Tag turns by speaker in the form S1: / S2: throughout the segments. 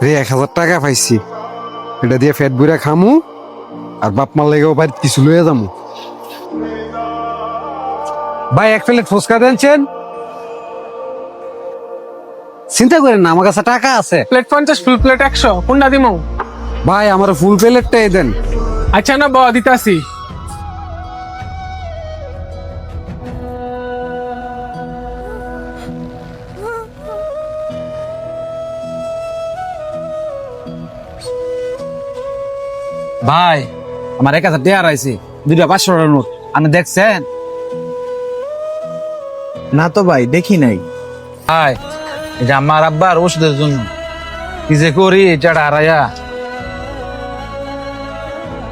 S1: রে 1,000 টাকা পাইছি, এটা দিয়ে ফেট বুড়া খামু আর বাপ মার লেগেও বাড়ি কিছু লইয়া যামু। ভাই 1 প্লেট ফুচকা দেনছেন। চিন্তা করেন না, আমার কাছে টাকা আছে।
S2: প্লেট 50, ফুল প্লেট 100, কোনটা দিমু?
S1: ভাই আমার ফুল প্লেটটাই দেন।
S2: আচ্ছা না বাবা, দিতাছি।
S3: ভাই আমার 1,000 টাকা হারাইছে, 2টা 500 টাকার নোট। আপনি দেখছেন?
S4: না তো ভাই, দেখি নাই।
S3: ভাই এটা আমার আব্বার ওষুধের জন্য, কি যে করি এটা হারাইয়া।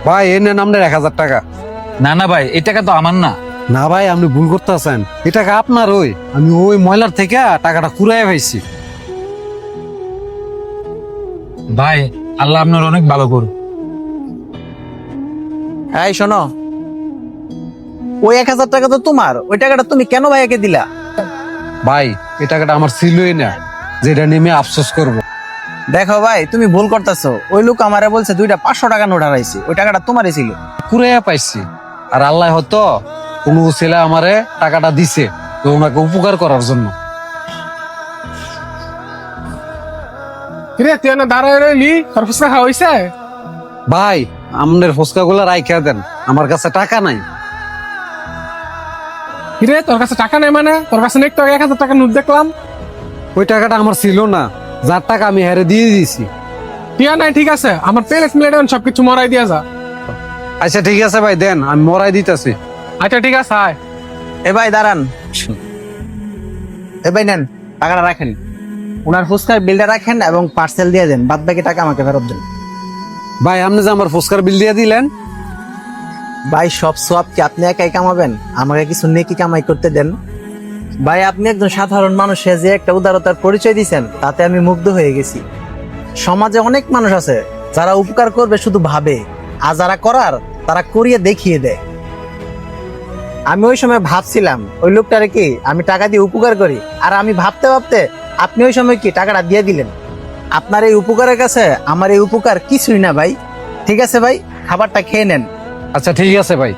S1: ভাই এ নেন আপনার 1,000 টাকা।
S3: না না ভাই, এই টাকা তো আমার না।
S1: না ভাই, আপনি ভুল করতেছেন, এই টাকা আপনার। আমি ওই ময়লার থেকে টাকাটা কুড়াই পাইছি।
S3: ভাই আল্লাহ আপনার অনেক ভালো করুন।
S4: এই শোনো, ওই 1,000 টাকা তো তোমার, ওই টাকাটা তুমি কেন ভাইয়াকে দিলা?
S1: ভাই এই টাকাটা আমার ছিলই না, যেটা নেমে আফসোস করব।
S4: দেখো ভাই, তুমি ভুল করতেছো। ওই লোক আমারে বলছে 2টা 500 টাকা নোট হারাইছে, ওই টাকাটা তোমারই ছিল।
S1: কুড়াইয়া পাইছি, আর আল্লাহ হয়তো কোনো ছেলে আমারে টাকাটা দিছে তো ওনাকে উপকার করার জন্য।
S2: কিরে তুই না দাঁড়ায় রইলি, তোর ফুচকা খাওয়া হইছে?
S1: ভাই আমাদের ফুচকা গুলা রাইখা দেন, আমার কাছে টাকা নাই।
S2: কিরে তোর কাছে টাকা নেই মানে? তোর কাছে একটু আগে 1,000 টাকা নোট দেখলাম।
S1: ওই টাকাটা আমার ছিল না, যার টাকা আমি হেরে দিয়ে দিয়েছি।
S2: টিয়া নাই, ঠিক আছে, আমার প্লেট মিলেট সবকিছু মরাই দিয়া যা।
S1: আচ্ছা ঠিক আছে ভাই, দেন আমি মরাই দিতেছি।
S2: আচ্ছা ঠিক আছে, আয়।
S4: এ ভাই দাঁড়ান, এ ভাই নেন, টাকাটা রাখেন। ওনার ফুচকার বিলটা রাখেন এবং পার্সেল দিয়ে দেন, বাদ বাকি টাকা আমাকে ফেরত দেন।
S1: ভাই আপনি যে আমার ফুচকার বিল দিয়ে দিলেন।
S4: ভাই সব সব কি আপনি একাই কামাবেন? আমাকে কিছু নেকি কামাই করতে দেন। ভাই আপনি একজন সাধারণ মানুষে যে একটা উদারতার পরিচয় দিয়েছেন, তাতে আমি মুগ্ধ হয়ে গেছি। সমাজে অনেক মানুষ আছে যারা উপকার করবে শুধু ভাবে, আর যারা করার তারা করিয়ে দেখিয়ে দেয়। আমি ওই সময় ভাবছিলাম ওই লোকটারে কি আমি টাকা দিয়ে উপকার করি, আর আমি ভাবতে ভাবতে আপনি ওই সময় কি টাকাটা দিয়ে দিলেন। আপনার এই উপকারের কাছে আমার এই উপকার কিছুই না ভাই। ঠিক আছে ভাই, খাবারটা খেয়ে নেন।
S1: আচ্ছা ঠিক আছে ভাই।